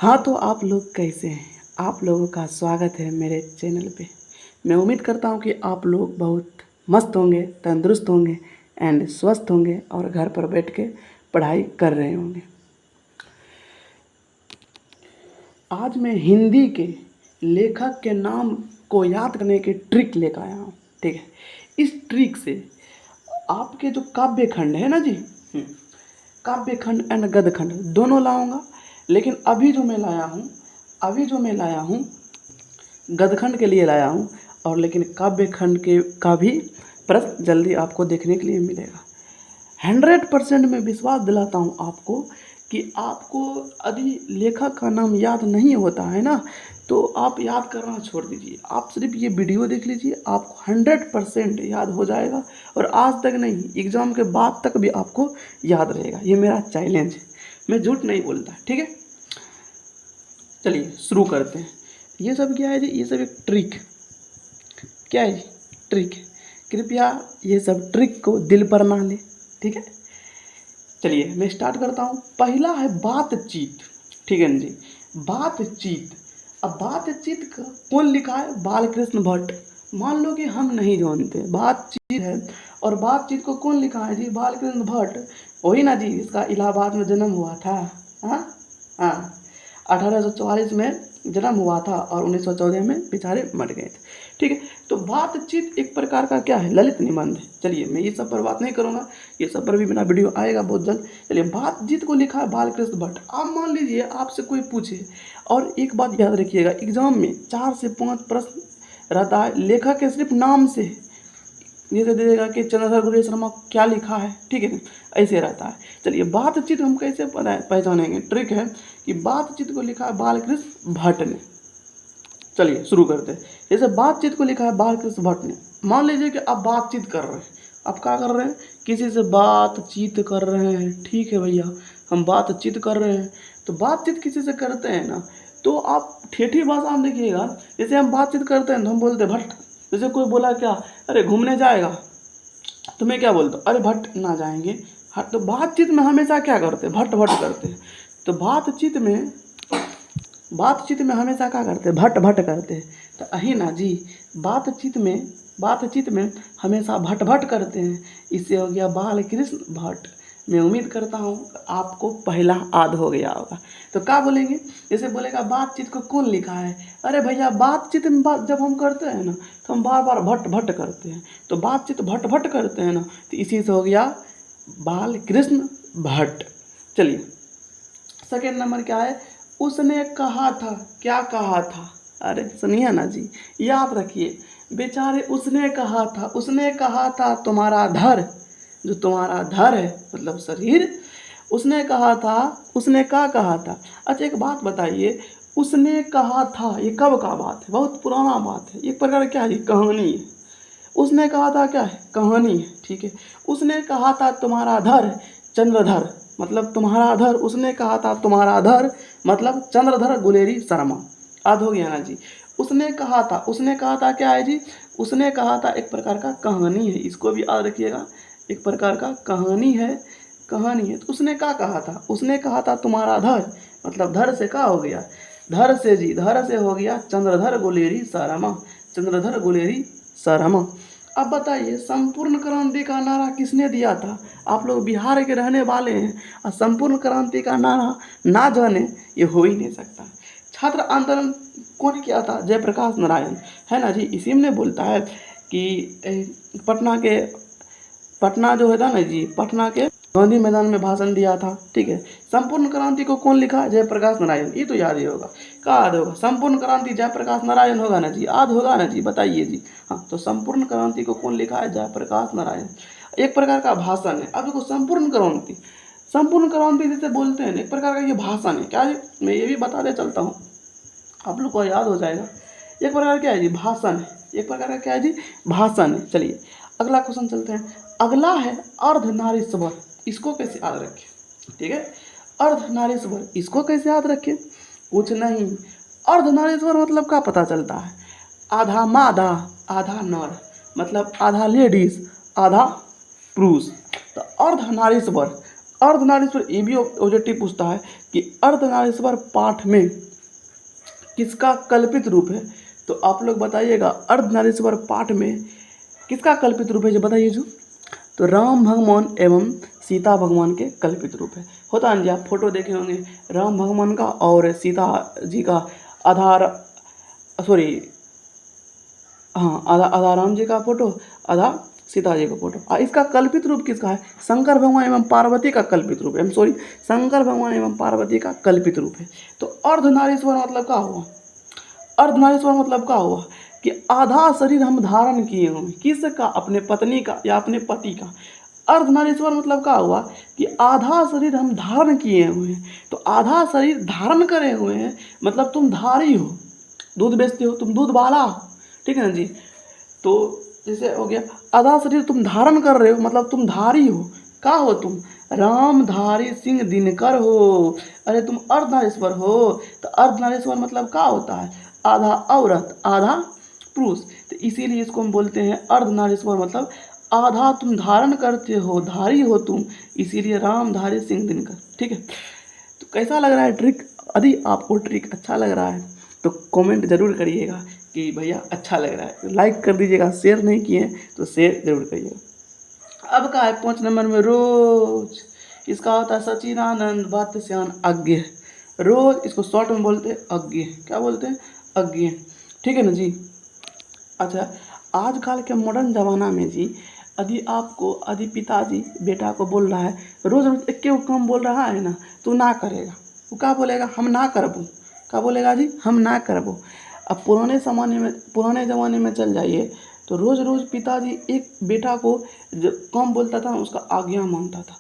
हाँ, तो आप लोग कैसे हैं? आप लोगों का स्वागत है मेरे चैनल पे। मैं उम्मीद करता हूँ कि आप लोग बहुत मस्त होंगे, तंदुरुस्त होंगे एंड स्वस्थ होंगे और घर पर बैठ के पढ़ाई कर रहे होंगे। आज मैं हिंदी के लेखक के नाम को याद करने की ट्रिक लेकर आया हूँ, ठीक है? इस ट्रिक से आपके जो काव्य खंड है ना जी, काव्य खंड एंड गद्य खंड दोनों लाऊंगा। लेकिन अभी जो मैं लाया हूँ गदखंड के लिए लाया हूँ। और लेकिन काव्य खंड के का भी प्रश्न जल्दी आपको देखने के लिए मिलेगा। 100% मैं विश्वास दिलाता हूँ आपको कि आपको यदि लेखक का नाम याद नहीं होता है ना, तो आप याद करना छोड़ दीजिए। आप सिर्फ ये वीडियो देख लीजिए, आपको 100% याद हो जाएगा। और आज तक नहीं, एग्ज़ाम के बाद तक भी आपको याद रहेगा। ये मेरा चैलेंज है, मैं झूठ नहीं बोलता, ठीक है? चलिए शुरू करते हैं। ये सब क्या है जी? ये सब एक ट्रिक क्या है जी? ट्रिक है। कृपया ये सब ट्रिक को दिल पर ना ले, ठीक है? चलिए मैं स्टार्ट करता हूँ। पहला है बातचीत, ठीक है ना जी? बातचीत। अब बातचीत का कौन लिखा है? बालकृष्ण भट्ट। मान लो कि हम नहीं जानते, बातचीत है और बातचीत को कौन लिखा है जी? बालकृष्ण भट्ट। वही ना जी, इसका इलाहाबाद में जन्म हुआ था। हाँ हाँ, 1844 में जन्म हुआ था और 1914 में बेचारे मर गए थे, ठीक है? तो बातचीत एक प्रकार का क्या है? ललित निबंध है। चलिए मैं ये सब पर बात नहीं करूँगा, ये सब पर भी मेरा वीडियो आएगा बहुत जल्द। चलिए, बातचीत को लिखा है बालकृष्ण भट्ट। आप मान लीजिए आपसे कोई पूछे, और एक बात याद रखिएगा, एग्जाम में 4 से 5 प्रश्न रहता है लेखक के सिर्फ नाम से। जैसे दे देगा कि चंद्रशेखर गुलेरिया शर्मा क्या लिखा है, ठीक है? ऐसे रहता है। चलिए बातचीत हम कैसे पहचानेंगे? ट्रिक है कि बातचीत को लिखा है बालकृष्ण भट्ट ने। चलिए शुरू करते हैं। जैसे बातचीत को लिखा है बालकृष्ण भट्ट ने, मान लीजिए कि आप बातचीत कर रहे हैं। आप क्या कर रहे हैं? किसी से बातचीत कर रहे हैं, ठीक है भैया, हम बातचीत कर रहे हैं। तो बातचीत किसी से करते हैं ना, तो आप ठेठी भाषा में देखिएगा। जैसे हम बातचीत करते हैं तो हम बोलते हैं भट्ट। जैसे कोई बोला क्या, अरे घूमने जाएगा, तो मैं क्या बोलता हूँ? अरे भट्ट ना जाएंगे। हाँ, तो बातचीत में हमेशा क्या करते हैं? भट्ट भट्ट करते हैं। तो बातचीत में हमेशा क्या करते हैं? भट्ट भट्ट करते हैं। तो अही ना जी, बातचीत में हमेशा भट्ट भट्ट करते हैं। इससे हो गया बालकृष्ण भट्ट। मैं उम्मीद करता हूँ आपको पहला याद हो गया होगा। तो क्या बोलेंगे? जैसे बोलेगा बातचीत को कौन लिखा है? अरे भैया, बातचीत में बात जब हम करते हैं ना, तो हम बार बार भट्ट भट्ट करते हैं। तो बातचीत भट्ट भट्ट करते हैं ना, तो इसी से हो गया बालकृष्ण भट्ट। चलिए सेकेंड नंबर क्या है? उसने कहा था। क्या कहा था? अरे सुनिए ना जी, याद रखिए बेचारे। उसने कहा था तुम्हारा धर, जो तुम्हारा धर है मतलब शरीर। उसने कहा था, उसने क्या कहा था? अच्छा एक बात बताइए, उसने कहा था ये कब का बात है? बहुत पुराना बात है। एक प्रकार क्या है? कहानी है। उसने कहा था क्या है? कहानी है, ठीक है? उसने कहा था तुम्हारा धर चंद्रधर, मतलब तुम्हारा धर। उसने कहा था तुम्हारा धर मतलब चंद्रधर गुलेरी शर्मा। याद हो गया ना जी? उसने कहा था क्या है जी? उसने कहा था एक प्रकार का कहानी है, इसको भी याद रखिएगा। एक प्रकार का कहानी है। तो उसने क्या कहा था? उसने कहा था तुम्हारा धर, मतलब धर से क्या हो गया? धर से हो गया चंद्रधर गुलेरी शर्मा। चंद्रधर गुलेरी शर्मा। अब बताइए संपूर्ण क्रांति का नारा किसने दिया था? आप लोग बिहार के रहने वाले हैं और संपूर्ण क्रांति का नारा ना जाने, ये हो ही नहीं सकता। छात्र आंदोलन कौन किया था? जयप्रकाश नारायण, है ना जी? इसी में बोलता है कि पटना जो है था ना जी, पटना के गांधी मैदान में भाषण दिया था, ठीक है? संपूर्ण क्रांति को कौन लिखा? जयप्रकाश नारायण। ये तो याद ही होगा। क्या याद होगा? संपूर्ण क्रांति जयप्रकाश नारायण होगा ना जी? याद होगा ना जी? बताइए जी। हाँ, तो संपूर्ण क्रांति को कौन लिखा है? जयप्रकाश नारायण। एक प्रकार का भाषण है। अब देखो संपूर्ण क्रांति जैसे बोलते हैं, एक प्रकार का ये भाषण है। क्या है? मैं ये भी बताते चलता हूँ, आप लोग को याद हो जाएगा। एक प्रकार क्या है जी? भाषण है। एक प्रकार का क्या है जी? भाषण है। चलिए अगला क्वेश्चन चलते हैं। अगला है अर्धनारीश्वर। इसको कैसे याद रखें? ठीक है, अर्धनारीश्वर इसको कैसे याद रखें? कुछ नहीं, अर्धनारीश्वर मतलब क्या पता चलता है? आधा मादा आधा नर, मतलब आधा लेडीज आधा पुरुष। तो अर्धनारीश्वर, अर्धनारीश्वर, ये भी ऑब्जेक्टिव पूछता है कि अर्धनारीश्वर पाठ में किसका कल्पित रूप है। तो आप लोग बताइएगा अर्धनारीश्वर पाठ में किसका कल्पित रूप है, जो बताइए जो। तो राम भगवान एवं सीता भगवान के कल्पित रूप है। होता है जी, आप फोटो देखे होंगे राम भगवान का और सीता जी का, आधार सॉरी हाँ आधा राम जी का फोटो, आधा सीता जी का फोटो। इसका कल्पित रूप किसका है, शंकर भगवान एवं पार्वती का कल्पित रूप है। सॉरी, शंकर भगवान एवं पार्वती का कल्पित रूप है। तो अर्धनारीश्वर मतलब क्या हुआ, अर्धनारीश्वर मतलब क्या हुआ कि आधा शरीर हम धारण किए हुए, किसका, अपने पत्नी का या अपने पति का। अर्धनारीश्वर मतलब क्या हुआ कि आधा शरीर हम धारण किए हुए हैं। तो आधा शरीर धारण करे हुए हैं मतलब तुम धारी हो, दूध बेचते हो, तुम दूध वाला हो, ठीक है ना जी। तो जैसे हो गया आधा शरीर तुम धारण कर रहे हो मतलब तुम धारी हो। क्या हो तुम, रामधारी सिंह दिनकर हो। अरे तुम अर्धनारीश्वर हो। तो अर्धनारीश्वर मतलब क्या होता है, आधा औरत आधा पुरुष। तो इसीलिए इसको हम बोलते हैं अर्धनारीश्वर, मतलब आधा तुम धारण करते हो, धारी हो तुम, इसीलिए रामधारी सिंह दिनकर। ठीक है, तो कैसा लग रहा है ट्रिक। यदि आपको ट्रिक अच्छा लग रहा है तो कमेंट ज़रूर करिएगा कि भैया अच्छा लग रहा है, लाइक कर दीजिएगा, शेयर नहीं किए तो शेयर जरूर करिएगा। अब का है 5 नंबर में रोज, इसका होता है सचिदानंद बातस्यान अज्ञ। रोज इसको शॉर्ट में बोलते हैं अज्ञ। क्या बोलते हैं, अज्ञ। ठीक है ना जी। अच्छा, आजकल के मॉडर्न ज़माना में जी यदि पिताजी बेटा को बोल रहा है रोज रोज एक के काम बोल रहा है ना, तो ना करेगा, वो क्या बोलेगा, हम ना करबू। क्या बोलेगा जी, हम ना करबू। अब पुराने ज़माने में चल जाइए तो रोज़ रोज़ पिताजी एक बेटा को जब काम बोलता था उसका आज्ञा मानता था।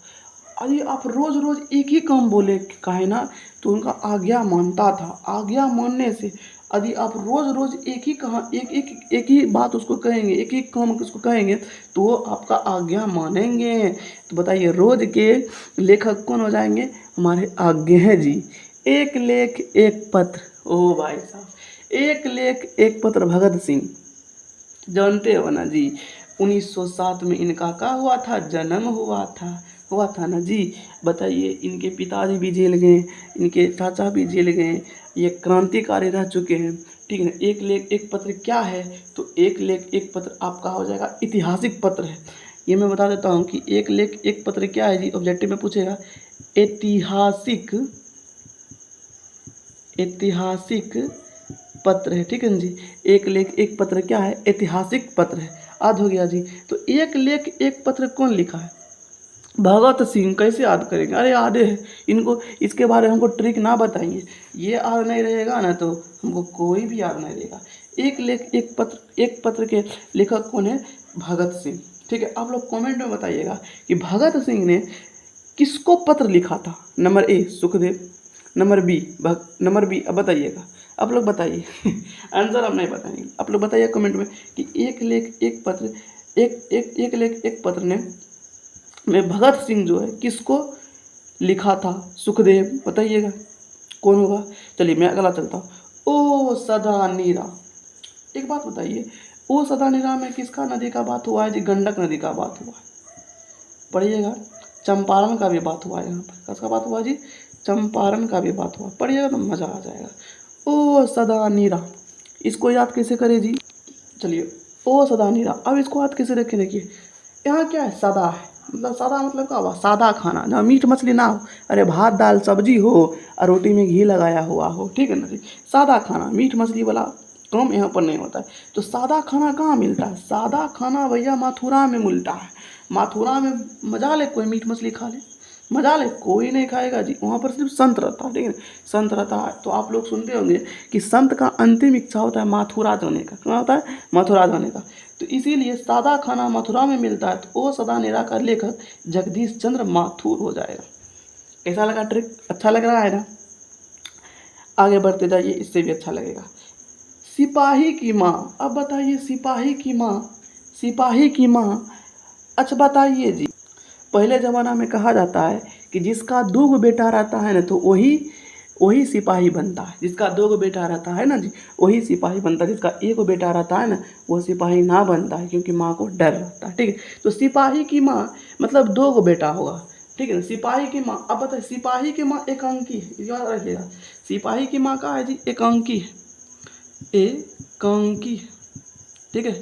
यदि आप रोज़ रोज़ एक ही काम बोले कहे ना तो उनका आज्ञा मानता था। आज्ञा मानने से यदि आप रोज़ रोज़ एक ही बात उसको कहेंगे, एक ही काम उसको कहेंगे तो वो आपका आज्ञा मानेंगे। तो बताइए रोज़ के लेखक कौन हो जाएंगे, हमारे आज्ञा हैं जी। एक लेख एक पत्र, ओ भाई साहब, एक लेख एक पत्र भगत सिंह, जानते हो ना जी। 1907 में इनका क्या हुआ था, जन्म हुआ था ना जी। बताइए, इनके पिताजी भी जेल गए, इनके चाचा भी जेल गए, ये क्रांतिकारी रह चुके हैं। ठीक है, एक लेख एक पत्र क्या है, तो एक लेख एक पत्र आपका हो जाएगा ऐतिहासिक पत्र है। ये मैं बता देता हूँ कि एक लेख एक पत्र क्या है जी, ऑब्जेक्टिव में पूछेगा। ऐतिहासिक पत्र है। ठीक है जी, एक लेख एक पत्र क्या है, ऐतिहासिक पत्र है। याद हो गया जी। तो एक लेख एक पत्र कौन लिखा है, भगत सिंह। कैसे याद करेंगे, अरे याद है इनको, इसके बारे में हमको ट्रिक ना बताएंगे, ये याद नहीं रहेगा ना तो हमको कोई भी याद नहीं रहेगा। एक लेख एक पत्र के लेखक कौन है, भगत सिंह। ठीक है, आप लोग कमेंट में बताइएगा कि भगत सिंह ने किसको पत्र लिखा था। Number A Sukhdev, number B अब बताइएगा, आप लोग बताइए आंसर आप नहीं बताएंगे, आप लोग बताइए कमेंट में कि एक लेख एक पत्र एक लेख एक पत्र में भगत सिंह जो है किसको लिखा था, सुखदेव। बताइएगा कौन होगा। चलिए मैं अगला चलता हूँ। ओ सदा नीरा, एक बात बताइए, ओ सदा नीरा में किसका नदी का बात हुआ है जी, गंडक नदी का बात हुआ है। पढ़िएगा, चंपारण का भी बात हुआ है, यहाँ पर किसका बात हुआ जी, चंपारण का भी बात हुआ। पढ़िएगा तो मज़ा आ जाएगा। ओ सदा नीरा, इसको याद कैसे करें जी, चलिए ओ सदा नीरा। अब इसको याद कैसे रखें, देखिए यहाँ क्या है, सादा है, मतलब सादा मतलब क्या हुआ, सादा खाना, जहाँ मीट मछली ना हो, अरे भात दाल सब्जी हो और रोटी में घी लगाया हुआ हो। ठीक है ना जी, सादा खाना, मीट मछली वाला काम यहाँ पर नहीं होता है। तो सादा खाना कहाँ मिलता है, सादा खाना भैया मथुरा में मिलता है। मथुरा में मजा ले, कोई मीट मछली खा ले, मजा ले, कोई नहीं खाएगा जी, वहाँ पर सिर्फ संत रहता है। ठीक है, संत रहता है। तो आप लोग सुनते होंगे कि संत का अंतिम इच्छा होता है मथुरा जाने का। क्या होता है, मथुरा जाने का। तो इसीलिए सादा खाना मथुरा में मिलता है। तो ओ सदा नीरा का लेखक जगदीश चंद्र माथुर हो जाएगा। कैसा लगा ट्रिक, अच्छा लग रहा है ना। आगे बढ़ते जाइए, इससे भी अच्छा लगेगा। सिपाही की माँ, अब बताइए सिपाही की माँ। अच्छा बताइए जी, पहले ज़माना में कहा जाता है कि जिसका 2 बेटा रहता है ना तो वही सिपाही बनता है। जिसका 2 बेटा रहता है ना जी, वही सिपाही बनता है। जिसका 1 बेटा रहता है ना वो सिपाही ना बनता है, क्योंकि माँ को डर रहता है। ठीक है, तो सिपाही की माँ मतलब 2 बेटा होगा। ठीक है ना। सिपाही की माँ, अब बताइए सिपाही की माँ एकांकी है, याद रखिएगा। सिपाही की माँ का है जी एकांकी है, एकांकी, ठीक है।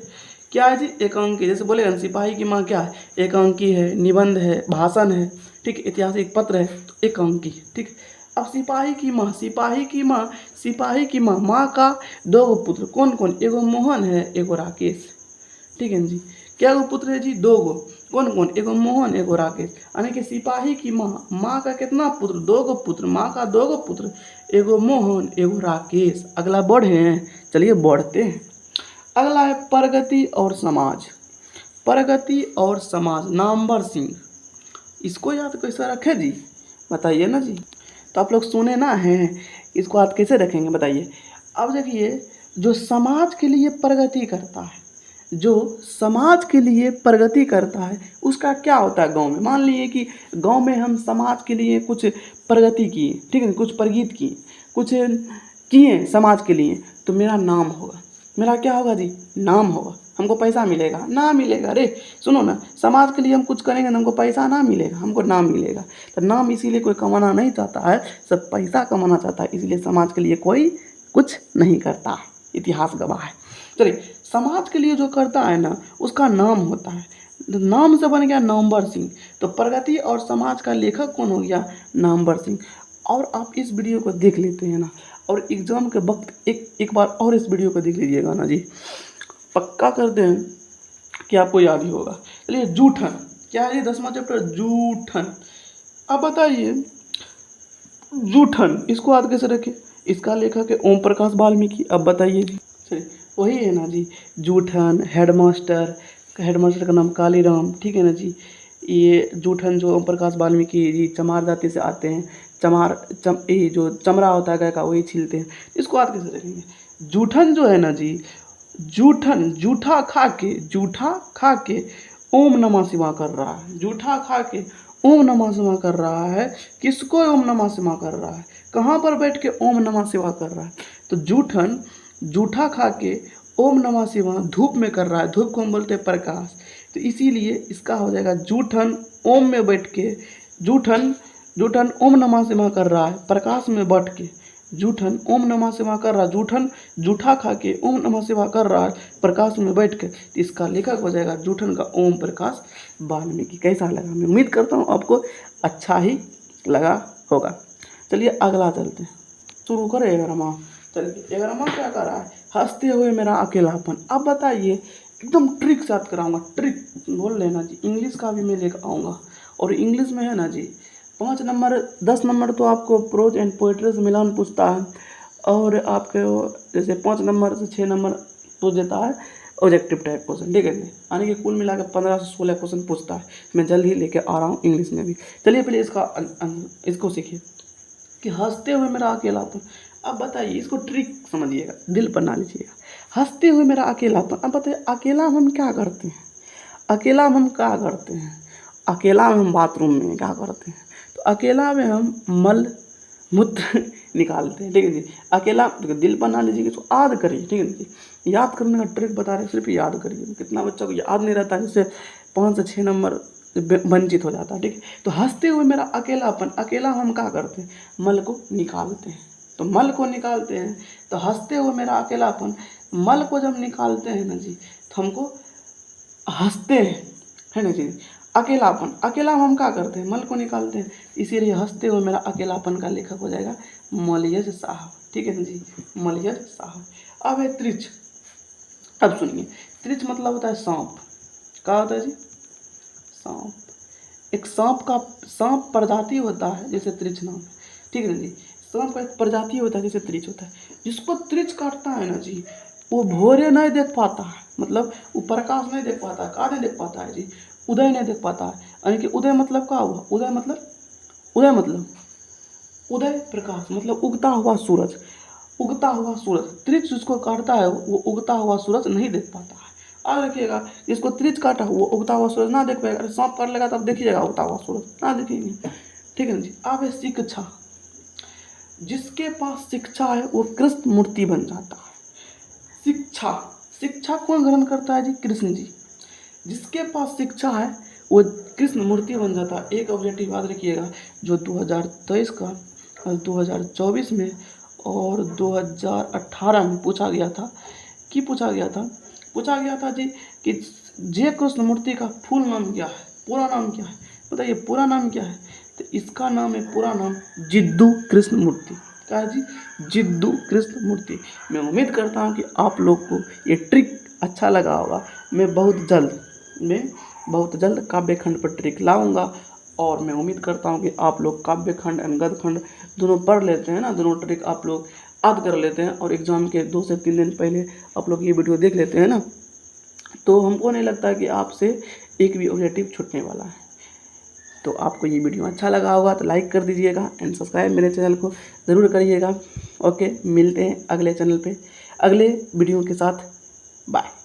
क्या है जी एकांकी, जैसे बोलेगा ना सिपाही की माँ क्या है, एकांकी है, निबंध है, भाषण है, ठीक है, ऐतिहासिक पत्र है, तो एकांकी, ठीक। अब सिपाही की माँ, सिपाही की माँ, सिपाही की माँ, माँ का दो गो पुत्र, कौन कौन, एगो मोहन है, एगो राकेश, ठीक है जी। क्या गो पुत्र है जी, दो गो, कौन कौन, एगो मोहन, एगो राकेश। यानी कि सिपाही की माँ, माँ का कितना पुत्र, दो गो पुत्र, माँ का दो गो पुत्र, एगो मोहन, एगो राकेश। अगला बढ़े हैं, चलिए बढ़ते हैं। अगला है प्रगति और समाज, प्रगति और समाज, नामवर सिंह। इसको याद कैसे रखे जी, बताइए ना जी। तो आप लोग सुने ना हैं, इसको याद कैसे रखेंगे बताइए। अब देखिए, जो समाज के लिए प्रगति करता है, जो समाज के लिए प्रगति करता है, उसका क्या होता है गांव में। मान लीजिए कि गांव में हम समाज के लिए कुछ प्रगति किए, ठीक है, कुछ प्रगति किए, कुछ किए समाज के लिए, तो मेरा नाम होगा, मेरा क्या होगा जी, नाम होगा। हमको पैसा मिलेगा ना मिलेगा, अरे सुनो ना, समाज के लिए हम कुछ करेंगे ना, हमको पैसा ना मिलेगा, हमको नाम मिलेगा। तो नाम इसीलिए कोई कमाना नहीं चाहता है, सब पैसा कमाना चाहता है, इसलिए समाज के लिए कोई कुछ नहीं करता है, इतिहास गवाह है। चलिए, समाज के लिए जो करता है ना, उसका नाम होता है, नाम से बन गया नामवर सिंह। तो प्रगति और समाज का लेखक कौन हो गया, नामवर सिंह। और आप इस वीडियो को देख लेते हैं ना, और एग्जाम के वक्त एक बार और इस वीडियो को देख लीजिएगा ना जी, पक्का करते हैं कि आपको याद ही होगा। चलिए, जूठन क्या है जी, 10वां चैप्टर जूठन। अब बताइए जूठन, इसको याद कैसे रखें, इसका लेखक है ओम प्रकाश वाल्मीकि। अब बताइए जी, चलिए वही है ना जी, जूठन, हेडमास्टर, हेडमास्टर का नाम कालीराम, ठीक है ना जी। ये जूठन जो ओम प्रकाश वाल्मीकि जी चमार जाति से आते हैं, ये जो चमड़ा होता है गाय का वही छीलते हैं। इसको याद कैसे रखेंगे, जूठन जो है ना जी, जूठन जूठा खा के ओम नमः शिवाय कर रहा है, जूठा खा के ओम नमः शिवाय कर रहा है। किसको ओम नमः शिवाय कर रहा है, कहाँ पर बैठ के ओम नमः शिवाय कर रहा है, तो जूठन जूठा खा के ओम नमः शिवाय धूप में कर रहा है। धूप को हम बोलते हैं प्रकाश, तो इसीलिए इसका हो जाएगा जूठन ओम में बैठ के, जूठन जूठन ओम नमः शिवाय कर रहा है प्रकाश में बैठ के, जूठन ओम नमः शिवाय कर रहा है, जूठन जूठा खा के ओम नमः शिवाय कर रहा है प्रकाश में बैठ के। तो इसका लेखक हो जाएगा जूठन का ओम प्रकाश वाल्मीकि। कैसा लगा, मैं उम्मीद करता हूँ आपको अच्छा ही लगा होगा। चलिए अगला चलते हैं, शुरू करें 11वां। चलिए 11वां क्या कर रहा है, हंसते हुए मेरा अकेलापन। अब बताइए, एकदम ट्रिक से याद कराऊंगा, ट्रिक बोल लेना जी। इंग्लिश का भी मैं लेकर आऊँगा, और इंग्लिश में है ना जी 5 नंबर 10 नंबर तो आपको प्रोज एंड पोइट्री से मिलान पूछता है, और आपके जैसे 5 नंबर से 6 नंबर पूछ देता है ऑब्जेक्टिव टाइप क्वेश्चन, ठीक है। यानी कि कुल मिला के 15 से 16 क्वेश्चन पूछता है। मैं जल्द ही लेके आ रहा हूँ इंग्लिश में भी। चलिए पहले इसको सीखिए कि हंसते हुए मेरा अकेलापन। अब बताइए, इसको ट्रिक समझिएगा, दिल पर ना लीजिएगा। हंसते हुए मेरा अकेलापन। अब बताइए अकेला हम क्या करते हैं, अकेला हम क्या करते हैं, अकेला में हम बाथरूम में क्या करते हैं, तो अकेला में हम मल मूत्र निकालते हैं, ठीक है जी। अकेला दिल पर ना लीजिए, इसको याद करिए, ठीक है जी। याद करने का ट्रिक बता रहे, सिर्फ याद करिए। कितना बच्चों को याद नहीं रहता है, जैसे 5 से 6 नंबर वंचित हो जाता है, ठीक है। तो हंसते हुए मेरा अकेलापन, अकेला हम क्या करते हैं, मल को निकालते हैं। तो मल को निकालते हैं, तो हंसते हुए मेरा अकेलापन, मल को जब निकालते हैं ना जी, तो हमको हंसते हैं, है ना जी। अकेलापन, अकेला हम क्या करते हैं, मल को निकालते हैं, इसीलिए हंसते हुए मेरा अकेलापन का लेखक हो जाएगा मलयज साहब, ठीक है ना जी, मलयज साहब। अब है त्रिच। अब सुनिए, त्रिच मतलब होता है सांप। क्या होता है जी, सांप। एक सांप प्रजाति होता है, जैसे त्रिच नाम, ठीक है ना जी। सांप का एक प्रजाति होता है, जैसे त्रिच होता है। जिसको त्रिच काटता है ना जी, वो भोरे नहीं देख पाता है, मतलब वो प्रकाश नहीं देख पाता है। कहाँ नहीं देख पाता है जी, उदय नहीं देख पाता है। यानी कि उदय मतलब क्या हुआ, उदय मतलब उदय प्रकाश मतलब उगता हुआ सूरज, उगता हुआ सूरज। त्रिच जिसको काटता है वो उगता हुआ सूरज नहीं देख पाता है। याद रखिएगा, जिसको त्रिच काटा वो उगता हुआ सूरज ना देख पाएगा। सांप काट लेगा तब देखिएगा उगता हुआ सूरज ना देखेंगे, ठीक है ना जी। अब है शिक्षा। जिसके पास शिक्षा है वो कृष्ण मूर्ति बन जाता है। शिक्षा कौन ग्रहण करता है जी, कृष्ण जी। जिसके पास शिक्षा है वो कृष्ण मूर्ति बन जाता। एक ऑब्जेक्टिव याद रखिएगा, जो 2023 का और 2024 में और 2018 में पूछा गया था। कि पूछा गया था? पूछा गया था जी कि जय कृष्ण मूर्ति का फुल नाम क्या है, पूरा नाम क्या है? बताइए पूरा नाम क्या है? तो इसका नाम है, पूरा नाम जिद्दू कृष्ण मूर्ति। क्या है जी? जिद्दू कृष्ण मूर्ति। मैं उम्मीद करता हूँ कि आप लोग को ये ट्रिक अच्छा लगा होगा। मैं बहुत जल्द काव्य खंड पर ट्रिक लाऊंगा, और मैं उम्मीद करता हूँ कि आप लोग काव्य खंड एंड गद्य खंड दोनों पढ़ लेते हैं ना, दोनों ट्रिक आप लोग याद कर लेते हैं, और एग्ज़ाम के 2 से 3 दिन पहले आप लोग ये वीडियो देख लेते हैं ना, तो हमको नहीं लगता कि आपसे एक भी ऑब्जेक्टिव छूटने वाला है। तो आपको ये वीडियो अच्छा लगा होगा तो लाइक कर दीजिएगा एंड सब्सक्राइब मेरे चैनल को ज़रूर करिएगा। ओके, मिलते हैं अगले चैनल पे अगले वीडियो के साथ। बाय।